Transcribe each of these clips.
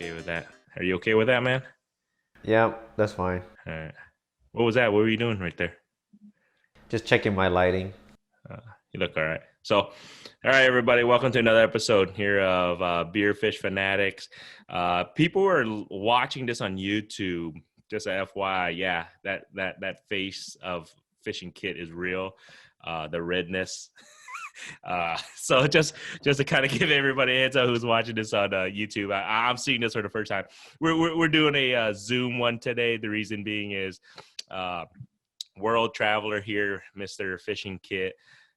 okay with that. Are you okay with that, man? Yeah, that's fine. All right. What was that? What were you doing right there? Just checking my lighting. Uh, you look all right. So, all right, everybody, welcome to another episode here of Beer Fish Fanatics. People are watching this on YouTube. Just a FYI, yeah, that face of fishing kit is real. The redness. So just to kind of give everybody a heads up who's watching this on YouTube, I'm seeing this for the first time. We're doing a Zoom one today. The reason being is uh, world traveler here, Mr. Fishing Kit,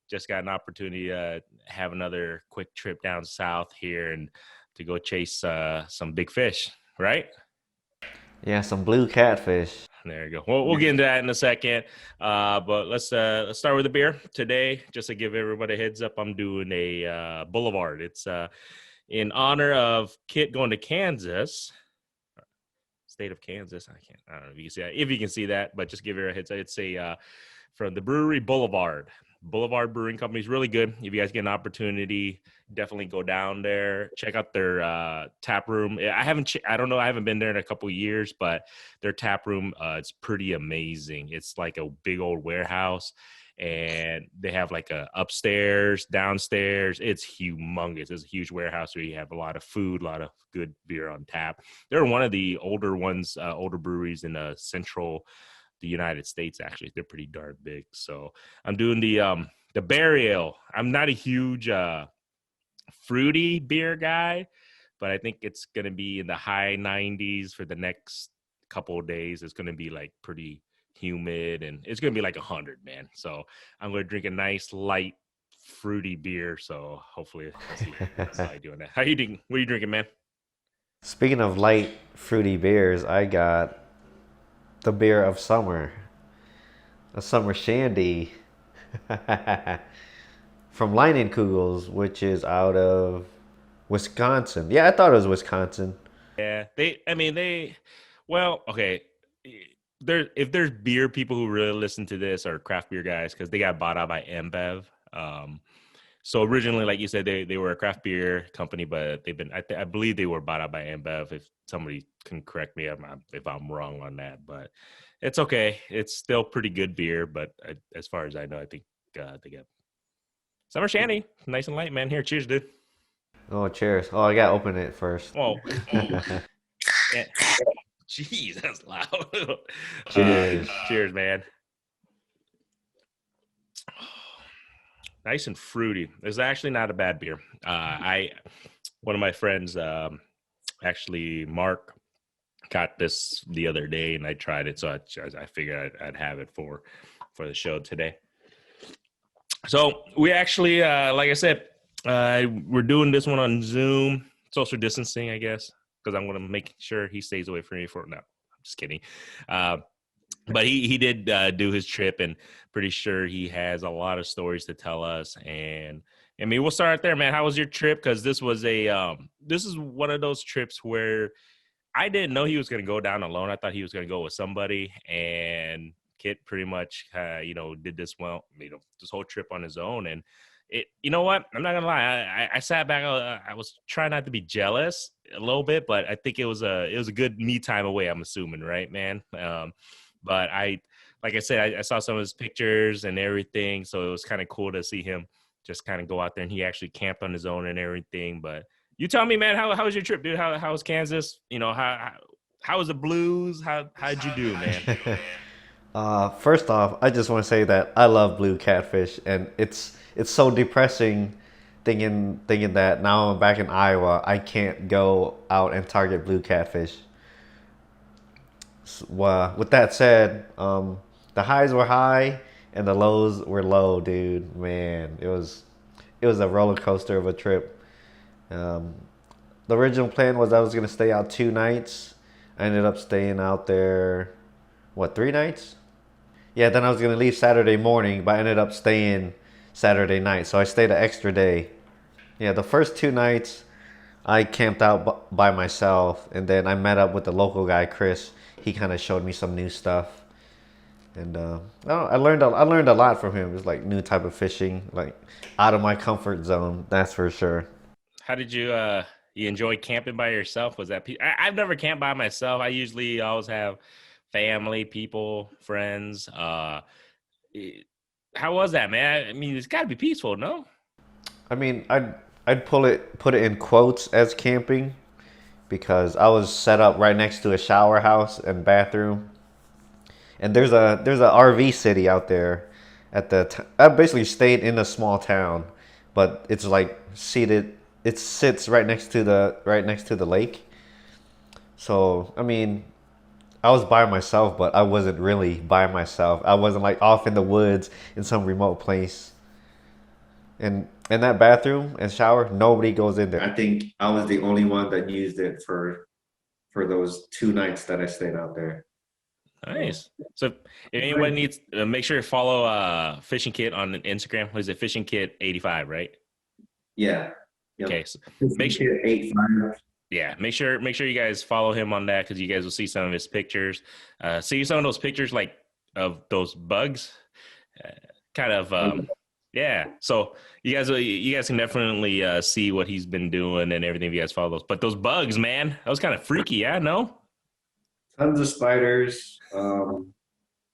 just got an opportunity to have another quick trip down south here and to go chase some big fish, right? Yeah, some blue catfish. There you go. We'll get into that in a second. But let's start with the beer today. Just to give everybody a heads up, I'm doing a Boulevard. It's in honor of Kit going to Kansas, state of Kansas. I don't know if you can see that. If you can see that, but just give her a heads up. It's a from the brewery Boulevard. Boulevard Brewing Company is really good. If you guys get an opportunity, definitely go down there. Check out their tap room. I don't know. I haven't been there in a couple of years, but their tap room, it's pretty amazing. It's like a big old warehouse, and they have like a upstairs, downstairs. It's humongous. It's a huge warehouse where you have a lot of food, a lot of good beer on tap. They're one of the older ones, older breweries in central the United States. Actually, they're pretty darn big. So I'm doing the berry ale. I'm not a huge fruity beer guy, but I think it's gonna be in the high 90s for the next couple of days. It's gonna be like pretty humid and it's gonna be like 100, man. So I'm gonna drink a nice light fruity beer. So hopefully that's how I doing that. How you doing? What are you drinking, man? Speaking of light, fruity beers, I got the beer of summer. A summer shandy from Leinenkugels, which is out of Wisconsin. Yeah, I thought it was Wisconsin. Yeah, well, okay. If there's beer people who really listen to this are craft beer guys because they got bought out by InBev. So originally, like you said, they were a craft beer company, but they've been I believe they were bought out by InBev. If somebody can correct me if I'm wrong on that, but it's okay. It's still pretty good beer, but as far as I know, I think they got summer shandy, nice and light, man. Here, cheers, dude. Oh, cheers. Oh, I gotta open it first. Oh, man. Jeez, that's loud. Cheers. Cheers, man. Nice and fruity. It's actually not a bad beer. I One of my friends, actually Mark, got this the other day, and I tried it, so I figured I'd have it for the show today. So we actually, like I said, we're doing this one on Zoom, social distancing, I guess, because I'm going to make sure he stays away from me for no. I'm just kidding. But he did do his trip, and pretty sure he has a lot of stories to tell us. And I mean, we'll start there, man. How was your trip? Because this is one of those trips where I didn't know he was going to go down alone. I thought he was going to go with somebody, and Kit pretty much, did this whole trip on his own. And you know what? I'm not gonna lie. I sat back. I was trying not to be jealous a little bit, but I think it was a good me time away. I'm assuming, right, man? But like I said, I saw some of his pictures and everything, so it was kind of cool to see him just kind of go out there, and he actually camped on his own and everything. But you tell me, man, how was your trip, dude? How was Kansas? How was the Blues? How'd you do, man? First off, I just want to say that I love blue catfish, and it's so depressing thinking that now I'm back in Iowa, I can't go out and target blue catfish. Well, with that said, the highs were high and the lows were low, dude. Man, it was a roller coaster of a trip. Um, the original plan was I was gonna stay out 2 nights. I ended up staying out there, what, 3 nights? Yeah, then I was gonna leave Saturday morning, but I ended up staying Saturday night. So I stayed an extra day. Yeah, the first 2 nights I camped out by myself, and then I met up with the local guy, Chris. He kind of showed me some new stuff, and I learned a lot from him. It's like new type of fishing, like out of my comfort zone. That's for sure. How did you You enjoy camping by yourself? Was that? I've never camped by myself. I usually always have family, people, friends. Eh, how was that, man? I mean, it's got to be peaceful, no? I mean, I'd put it in quotes as camping because I was set up right next to a shower house and bathroom, and there's a RV city out there. I basically stayed in a small town, but it's like seated. It sits right next to the lake. So I mean, I was by myself, but I wasn't really by myself. I wasn't like off in the woods in some remote place. And in that bathroom and shower, nobody goes in there. I think I was the only one that used it for those 2 nights that I stayed out there. So, Nice. So if anyone needs, make sure to follow Fishing Kit on Instagram. What is it? Fishing Kit 85, right? yeah. Okay. Yep. So make Fishing sure, Kit 85. yeah, make sure you guys follow him on that because you guys will see some of his pictures. See some of those pictures like of those bugs. Uh, kind of yeah. So you guys can definitely see what he's been doing and everything if you guys follow those. But those bugs, man, that was kind of freaky. Yeah, no. Tons of spiders, and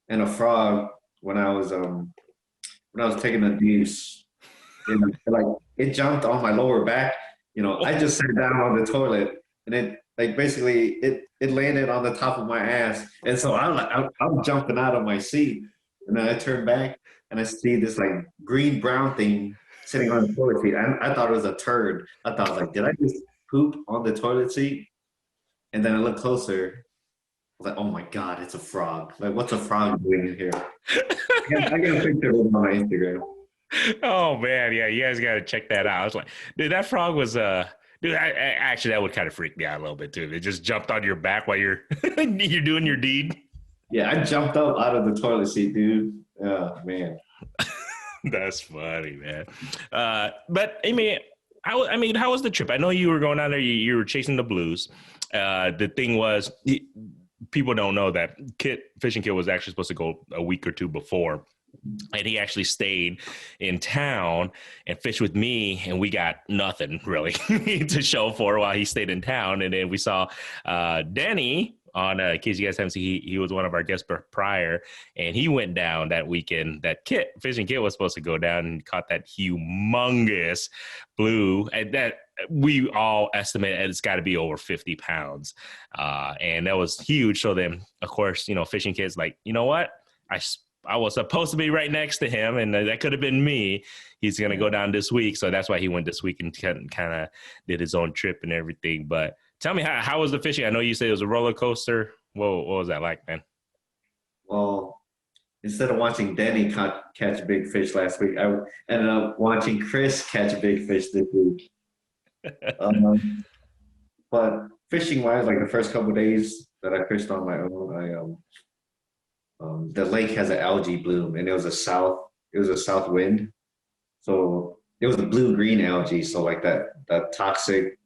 a frog when when I was taking a deuce. And like it jumped on my lower back. I just sat down on the toilet and it like basically it landed on the top of my ass. And so I'm jumping out of my seat. And then I turn back and I see this like green brown thing sitting on the toilet seat. I thought it was a turd. I thought like, did I just poop on the toilet seat? And then I looked closer. I was like, oh my God, it's a frog. Like, what's a frog doing in here? I got a picture of it on my Instagram. Oh man, yeah, you guys got to check that out. I was like, dude, that frog was dude. Actually, that would kind of freak me out a little bit too. It just jumped on your back while you're you're doing your deed. Yeah, I jumped up out of the toilet seat, dude. Oh man. That's funny, man. But I mean, how was the trip? I know you were going out there. You were chasing the blues. The thing was, people don't know that Fishing Kit was actually supposed to go a week or two before. And he actually stayed in town and fished with me, and we got nothing really to show for while he stayed in town. And then we saw Danny on, in case you guys haven't seen, he was one of our guests prior, and he went down that weekend. That Fishing Kit was supposed to go down and caught that humongous blue, and that we all estimate it's got to be over 50 pounds. And that was huge. So then, of course, Fishing Kit's like, you know what? I was supposed to be right next to him, and that could have been me. He's going to go down this week. So that's why he went this week and kind of did his own trip and everything. But tell me, how was the fishing? I know you said it was a roller coaster. What was that like, man? Well, instead of watching Danny catch big fish last week, I ended up watching Chris catch big fish this week. But fishing wise, like the first couple of days that I fished on my own, the lake has an algae bloom, and it was a south wind, so it was a blue green algae. So like that toxic,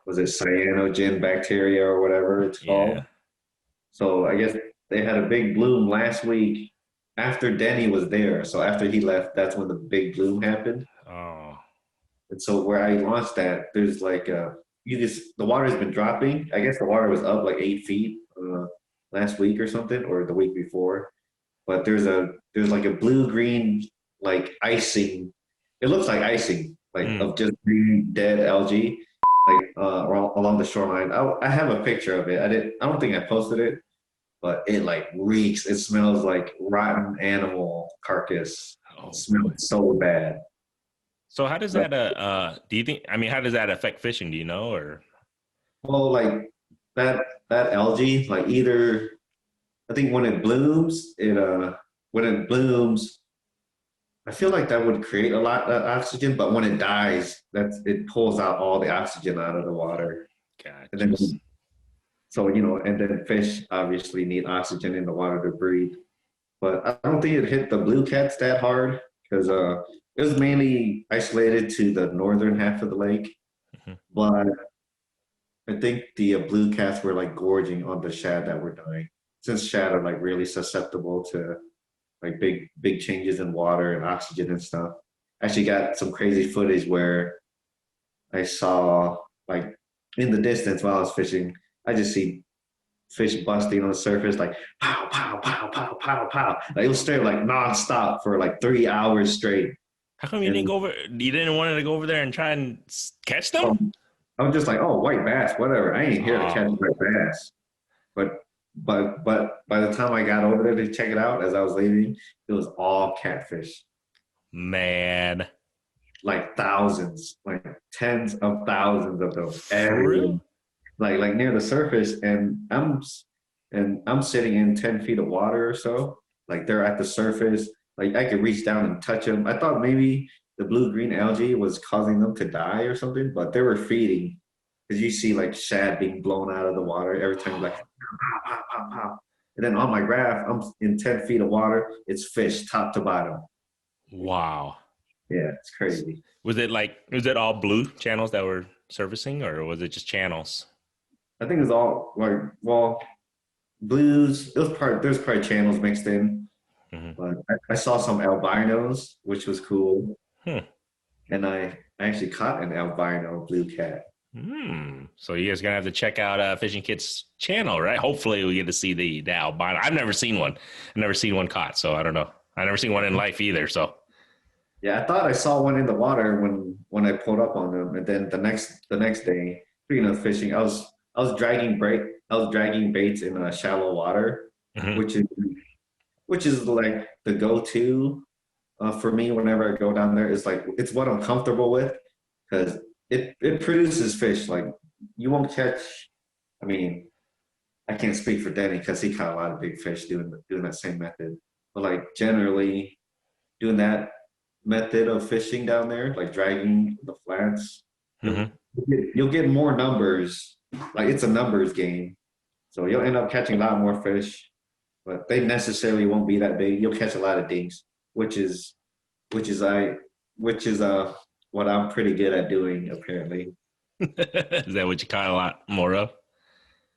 was it cyanogen bacteria or whatever it's called? Yeah. So I guess they had a big bloom last week after Denny was there. So after he left, that's when the big bloom happened. Oh. And so where I launched that, there's like the water's been dropping. I guess the water was up like 8 feet last week or something, or the week before. But there's like a blue green like icing. It looks like icing, like of just green dead algae, like along the shoreline. I have a picture of it. I don't think I posted it, but it like reeks. It smells like rotten animal carcass. It smells so bad. So how does that do you think, I mean, how does that affect fishing? Do you know, or? Well, like that algae, like either I think when it blooms, I feel like that would create a lot of oxygen, but when it dies, it pulls out all the oxygen out of the water. Gotcha. And then so and then fish obviously need oxygen in the water to breathe. But I don't think it hit the blue cats that hard because it was mainly isolated to the northern half of the lake. Mhm. But I think the blue cats were like gorging on the shad that were dying, since shad are like really susceptible to like big changes in water and oxygen and stuff. I actually got some crazy footage where I saw like in the distance while I was fishing, I just see fish busting on the surface, like pow, pow, pow, pow, pow, pow. Like it was straight like nonstop for like 3 hours straight. How come you didn't And go over? You didn't want to go over there and try and catch them? I was just like, oh, white bass, whatever. I ain't here to catch Oh white bass. But but by the time I got over there to check it out as I was leaving, it was all catfish. man, Like thousands, like tens of thousands of them for everywhere. real? Like near the surface, and I'm sitting in 10 feet of water or so. Like they're at the surface. Like I could reach down and touch them. I thought maybe the blue green algae was causing them to die or something, but they were feeding because you see like shad being blown out of the water every time, like pow, pow, pow, pow. And then on my graph, I'm in 10 feet of water. It's fish top to bottom. Wow. Yeah, it's crazy. Was it all blue channels that were surfacing, or was it just channels? I think it's all like, well, blues. There's probably channels mixed in, Hmm. but I saw some albinos, which was cool, Hmm. and I actually caught an albino blue cat. Hmm. So you guys gonna have to check out Fishing Kit's channel, right? Hopefully we get to see the albino. I've never seen one. I've never seen one caught, so I don't know. I've never seen one in life either. So Yeah, I thought I saw one in the water when I pulled up on them, and then the next day, speaking of fishing, I was dragging baits in shallow water, mhm. which is which is like the go-to for me whenever I go down there. It's like it's what I'm comfortable with because it produces fish. Like you won't catch. I mean, I can't speak for Denny because he caught a lot of big fish doing that same method. But like generally doing that method of fishing down there, like dragging the flats, you'll Mhm. you'll get more numbers. Like it's a numbers game, so you'll end up catching a lot more fish, but they necessarily won't be that big. You'll catch a lot of dinks, which is which is I which is what I'm pretty good at doing apparently. Is that what you caught a lot more of?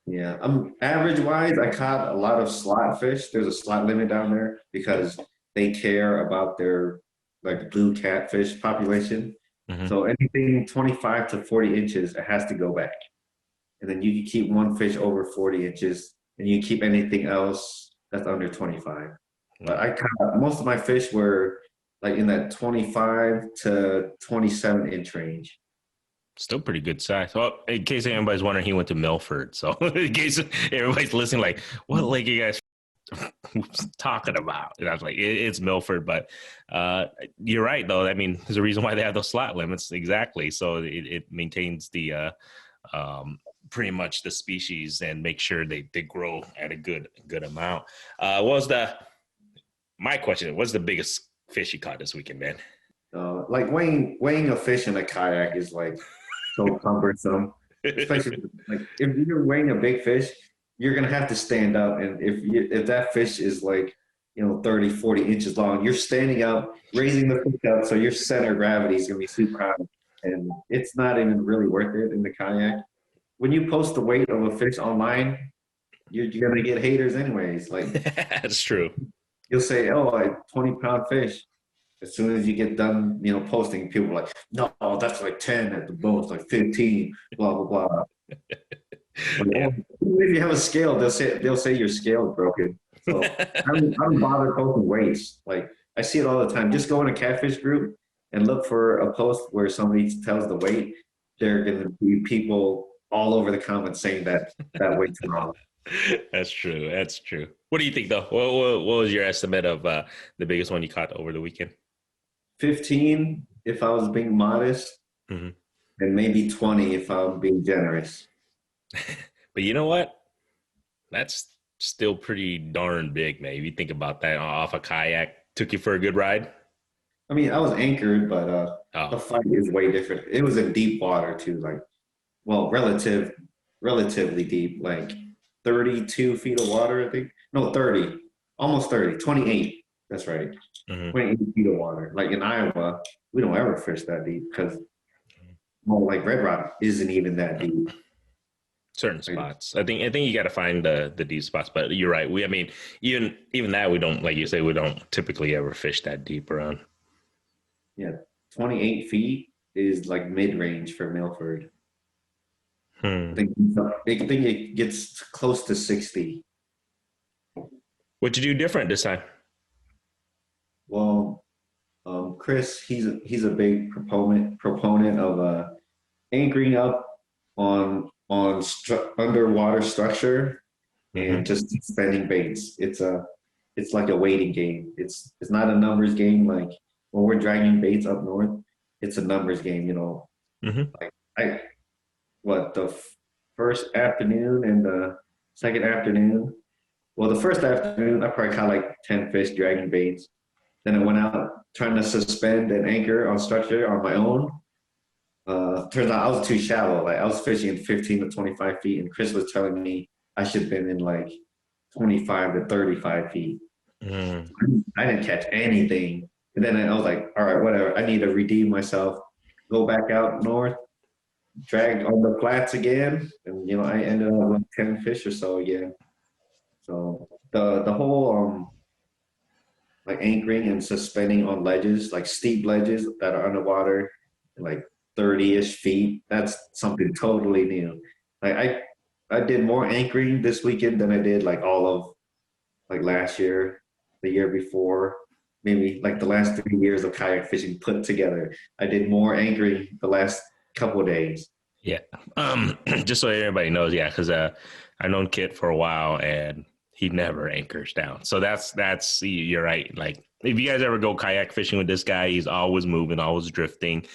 Yeah, I'm average wise. I caught a lot of slot fish. There's a slot limit down there because they care about their like blue catfish population. Hmm. So anything 25 to 40 inches, it has to go back. And then you can keep one fish over 40 inches, and you keep anything else that's under 25. But Yeah. I caught most of my fish were like in that 25 to 27-inch range. Still pretty good size. Well, in case anybody's wondering, he went to Milford. So in case everybody's listening, like, what lake are you guys talking about? And I was like, it's Milford. But you're right, though. I mean, there's a reason why they have those slot limits. Exactly. So it maintains the pretty much the species and make sure they grow at a good amount. What was my question? What's the biggest fish you caught this weekend, man? Like weighing a fish in a kayak is like so cumbersome, especially like if you're weighing a big fish, you're gonna have to stand up, and if that fish is like 30, 40 inches long, you're standing up, raising the fish up, so your center of gravity is gonna be super high, and it's not even really worth it in the kayak. When you post the weight of a fish online, you're gonna get haters anyways. Like That's true. you'll say, "Oh, like 20-pound fish." As soon as you get done, posting, people are like, no, that's like 10 at the most, like 15, blah, blah, blah. But Yeah. if you have a scale, they'll say your scale is broken. So I don't bother posting weights. Like I see it all the time. Just go in a catfish group and look for a post where somebody tells the weight. There are gonna be people all over the comments saying that weight's wrong. That's true. That's true. What do you think, though? What was your estimate of the biggest one you caught over the weekend? 15 if I was being modest, Hmm. and maybe 20 if I'm being generous. But you know what? That's still pretty darn big, man. If you think about that off a kayak, took you for a good ride. I mean, I was anchored, but the Oh, fight is way different. It was in deep water too, like well, relatively deep, like 32 feet of water, I think. No, 30, almost 30, 28. That's right, hmm. 28 feet of water. Like in Iowa, we don't ever fish that deep because well, like Red Rock isn't even that deep. Certain Like, spots. I think you got to find the deep spots. But you're right. I mean, even that we don't, like you say, we don't typically ever fish that deep around. yeah, 28 feet is like mid range for Milford. Hmm. I think it gets close to 60. What'd you do different this time? Well, Chris, he's a big proponent of anchoring up on underwater structure and Mm-hmm. just spending baits. It's like a waiting game. It's not a numbers game like when we're dragging baits up north. It's a numbers game, you know. Mm-hmm. Like I what the first afternoon and the second afternoon. Well, the first afternoon I probably caught like 10 fish dragging baits. Then I went out trying to suspend and anchor on structure on my own. Turns out I was too shallow. Like I was fishing in 15 to 25 feet, and Chris was telling me I should have been in like 25 to 35 feet. Mm. I didn't catch anything. And then I was like, all right, whatever. I need to redeem myself, go back out north, drag on the flats again. And, you know, I ended up with 10 fish or so again. So the whole like anchoring and suspending on ledges, like steep ledges that are underwater, like 30-ish feet. That's something totally new. Like I did more anchoring this weekend than I did like all of like last year, the year before, maybe like the last 3 years of kayak fishing put together. I did more anchoring the last couple of days. Yeah. Just so everybody knows, yeah, because I've known Kit for a while and he never anchors down. So that's you're right. Like if you guys ever go kayak fishing with this guy, he's always moving, always drifting,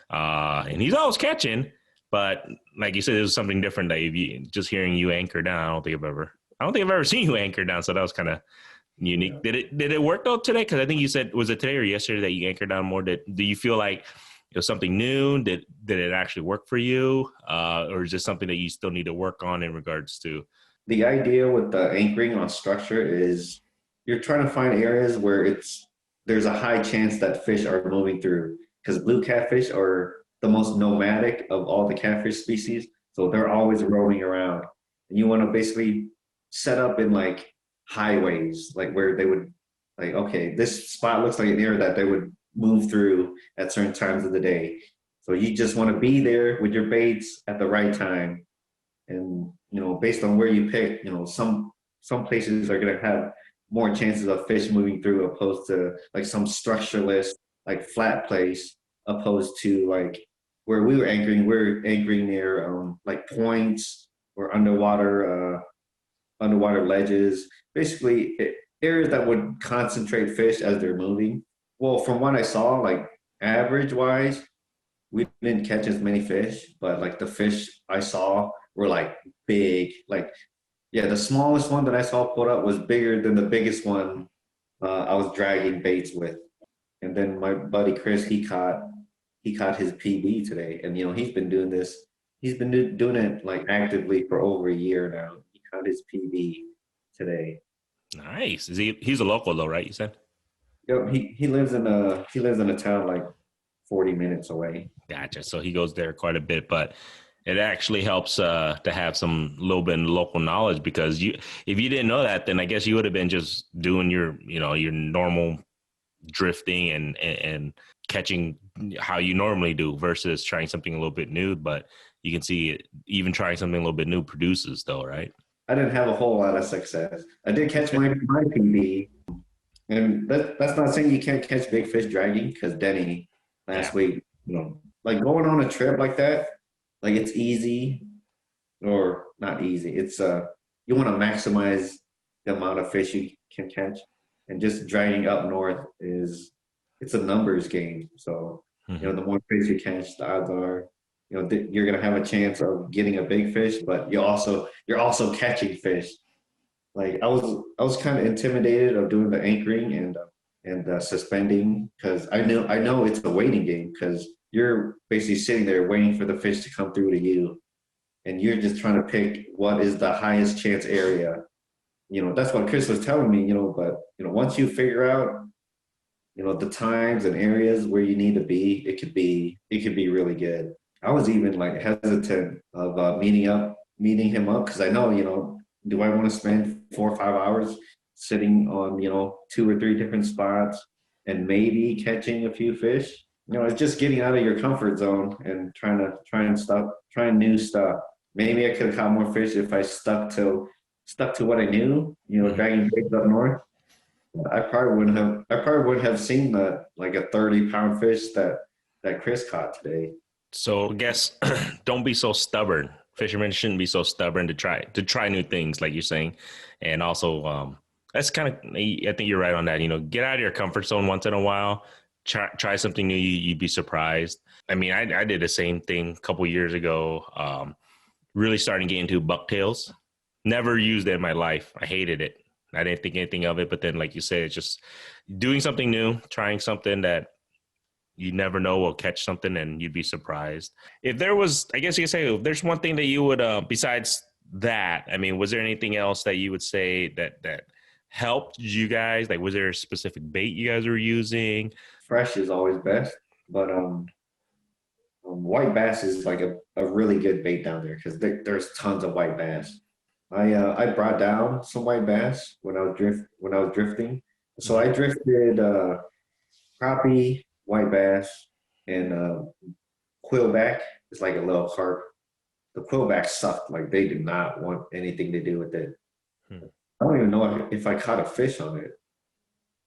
and he's always catching. But like you said, it was something different. That if you just hearing you anchor down, I don't think I've ever seen you anchor down. So that was kind of unique. Yeah. Did it work out today? Because I think you said, was it today or yesterday that you anchored down more? Do you feel like it was something new? Did it actually work for you, or is this something that you still need to work on in regards to? The idea with the anchoring on structure is you're trying to find areas where there's a high chance that fish are moving through because blue catfish are the most nomadic of all the catfish species, so they're always roaming around. And you want to basically set up in like highways, like where they would like, okay, this spot looks like an area that they would move through at certain times of the day. So you just want to be there with your baits at the right time and you know based on where you pick, you know some places are going to have more chances of fish moving through opposed to like some structureless like flat place opposed to like where we're anchoring near like points or underwater ledges, basically areas that would concentrate fish as they're moving. Well, from what I saw, like average wise, we didn't catch as many fish, but like the fish I saw were like big. Like, yeah, the smallest one that I saw put up was bigger than the biggest one I was dragging baits with. And then my buddy Chris, he caught his PB today, and you know he's been doing this. He's been doing it like actively for over a year now. He caught his PB today. Nice. He's a local though, right? You said. Yep, he lives in a town like 40 minutes away. Gotcha. So he goes there quite a bit, but it actually helps to have some little bit of local knowledge because if you didn't know that, then I guess you would have been just doing your normal drifting and catching how you normally do versus trying something a little bit new. But you can see it, even trying something a little bit new produces though, right? I didn't have a whole lot of success. I did catch my PB, and that's not saying you can't catch big fish dragging because Denny Yeah. last week, you know, like going on a trip like that, like it's easy or not easy. It's you want to maximize the amount of fish you can catch, and just dragging up north it's a numbers game. So you Mm-hmm. know, the more fish you catch, the odds are you know you're gonna have a chance of getting a big fish, but you're also catching fish. Like I was kind of intimidated of doing the anchoring and suspending because I know it's a waiting game because you're basically sitting there waiting for the fish to come through to you, and you're just trying to pick what is the highest chance area. You know, that's what Chris was telling me. You know, but you know, once you figure out the times and areas where you need to be, it could be really good. I was even like hesitant of meeting him up because I know do I want to spend 4 or 5 hours sitting on two or three different spots and maybe catching a few fish? You know, it's just getting out of your comfort zone and trying new stuff. maybe I could have caught more fish if I stuck to what I knew, dragging baits up north. I probably wouldn't have seen that like a 30-pound fish that Chris caught today. So I guess don't be so stubborn. Fishermen shouldn't be so stubborn to try new things, like you're saying, and also that's kind of I think you're right on that. Get out of your comfort zone once in a while. Try something new. You'd be surprised. I mean, I did the same thing a couple years ago. Really starting to get into bucktails. Never used it in my life. I hated it. I didn't think anything of it. But then, like you said, it's just doing something new, trying something that you never know will catch something, and you'd be surprised. If there was, I guess you could say, if there's one thing that you would, besides that, I mean, was there anything else that you would say that helped you guys? Like, was there a specific bait you guys were using? Fresh is always best, but white bass is like a really good bait down there because there's tons of white bass. I brought down some white bass when I was drifting. So I drifted crappie, white bass, and quillback. It's like a little carp. The quillback sucked. Like they do not want anything to do with it. I don't even know if I caught a fish on it.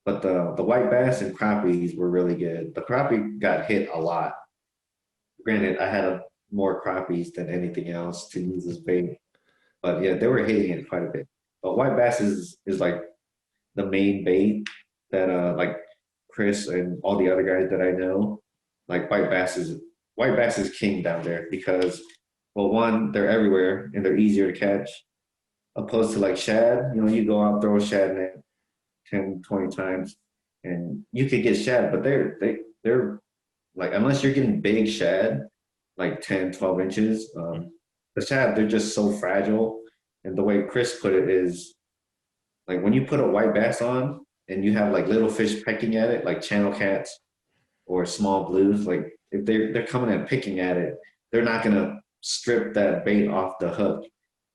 But the white bass and crappies were really good. The crappie got hit a lot. Granted, I had more crappies than anything else to use as bait. But yeah, they were hitting it quite a bit. But white bass is like the main bait that like Chris and all the other guys that I know, like white bass is king down there because, well, one, they're everywhere and they're easier to catch opposed to like shad. You go out, throw a shad net 10, 20 times and you could get shad, but they're like, unless you're getting big shad, like 10, 12 inches, the shad, they're just so fragile. And the way Chris put it is like when you put a white bass on and you have like little fish pecking at it, like channel cats or small blues, like if they're coming and picking at it, they're not gonna strip that bait off the hook.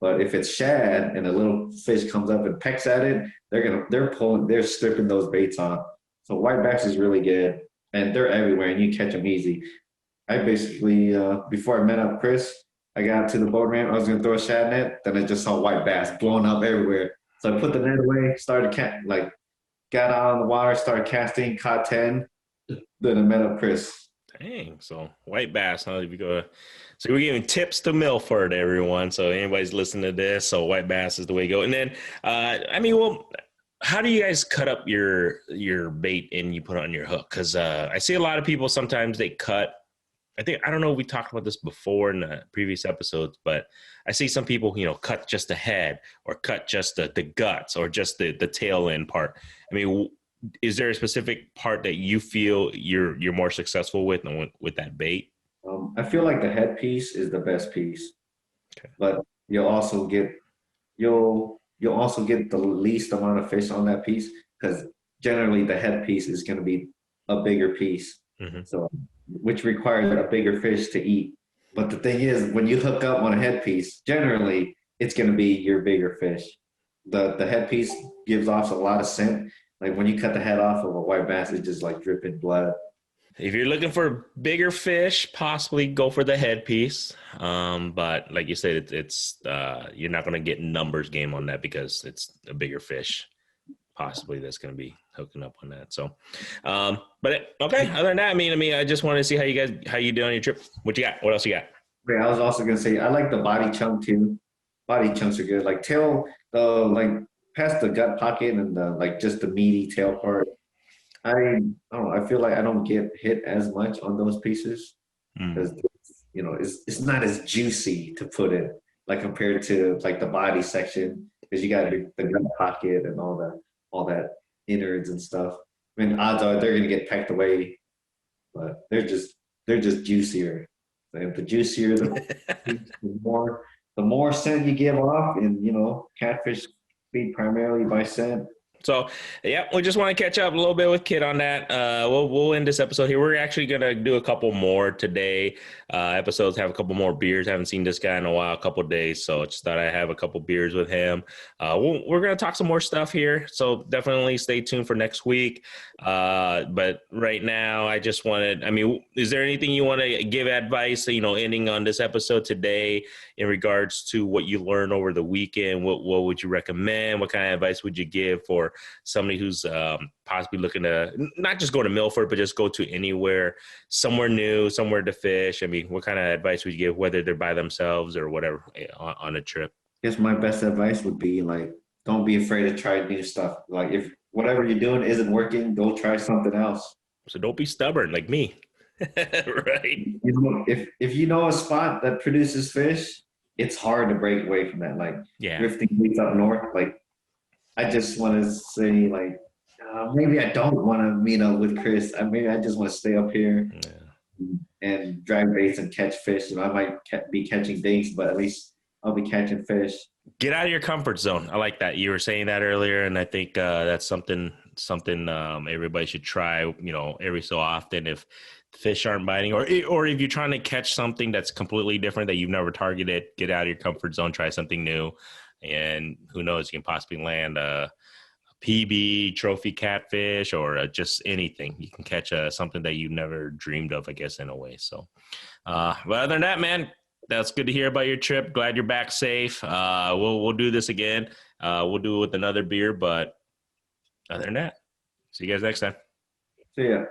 But if it's shad and a little fish comes up and pecks at it, they're stripping those baits off. So white bass is really good and they're everywhere and you catch them easy. I basically, before I met up Chris, I got to the boat ramp. I was going to throw a shad net. Then I just saw white bass blowing up everywhere. So I put the net away, got out on the water, started casting, caught 10. Then I met up Chris. Dang. So white bass, huh? If you go, so we're giving tips to Milford, everyone. So anybody's listening to this, so white bass is the way to go. And then, how do you guys cut up your bait and you put it on your hook? Because I see a lot of people sometimes they cut. I don't know if we talked about this before in the previous episodes, but I see some people, cut just the head or cut just the guts or just the tail end part. I mean, is there a specific part that you feel you're more successful with that bait? I feel like the head piece is the best piece, okay. But you'll also get the least amount of fish on that piece because generally the head piece is going to be a bigger piece. Mm-hmm. So, which requires a bigger fish to eat. But the thing is, when you hook up on a headpiece, generally it's going to be your bigger fish. The headpiece gives off a lot of scent. Like when you cut the head off of a white bass, it's just like dripping blood. If you're looking for bigger fish, possibly go for the headpiece. But like you said, it's you're not going to get numbers game on that because it's a bigger fish. Possibly that's going to be hooking up on that. So, okay. Other than that, I mean, I just wanted to see how you did on your trip. What you got? What else you got? Okay, I was also going to say, I like the body chunk too. Body chunks are good. Like past the gut pocket and just the meaty tail part. I don't know. I feel like I don't get hit as much on those pieces because, it's not as juicy to put it like compared to like the body section because you got the gut pocket and all that innards and stuff. I mean, odds are they're gonna get packed away, but they're just juicier. And the juicier, the more scent you give off, and catfish feed primarily by scent. So, yeah, we just want to catch up a little bit with Kit on that. We'll end this episode here. We're actually gonna do a couple more today. Episodes, have a couple more beers. Haven't seen this guy in a while, a couple days, so just thought I'd have a couple beers with him. We're gonna talk some more stuff here, so definitely stay tuned for next week. But right now, I just wanted. I mean, is there anything you want to give advice? Ending on this episode today in regards to what you learned over the weekend. What would you recommend? What kind of advice would you give for somebody who's possibly looking to not just go to Milford, but just go to anywhere, somewhere new, somewhere to fish? I mean, what kind of advice would you give, whether they're by themselves or whatever, on a trip? I guess my best advice would be like, don't be afraid to try new stuff. Like if whatever you're doing isn't working, go try something else. So don't be stubborn like me. Right. If you know a spot that produces fish, it's hard to break away from that. Like drifting weeks up north, like I just want to say, like, maybe I don't want to meet up with Chris. Maybe I just want to stay up here and drag baits and catch fish. I might be catching dinks, but at least I'll be catching fish. Get out of your comfort zone. I like that. You were saying that earlier, and I think that's something everybody should try. Every so often, if fish aren't biting, or if you're trying to catch something that's completely different that you've never targeted, get out of your comfort zone. Try something new. And who knows, you can possibly land a PB, trophy catfish, or just anything. You can catch something that you never dreamed of, I guess, in a way. So, but other than that, man, that's good to hear about your trip. Glad you're back safe. We'll do this again. We'll do it with another beer, but other than that, see you guys next time. See ya.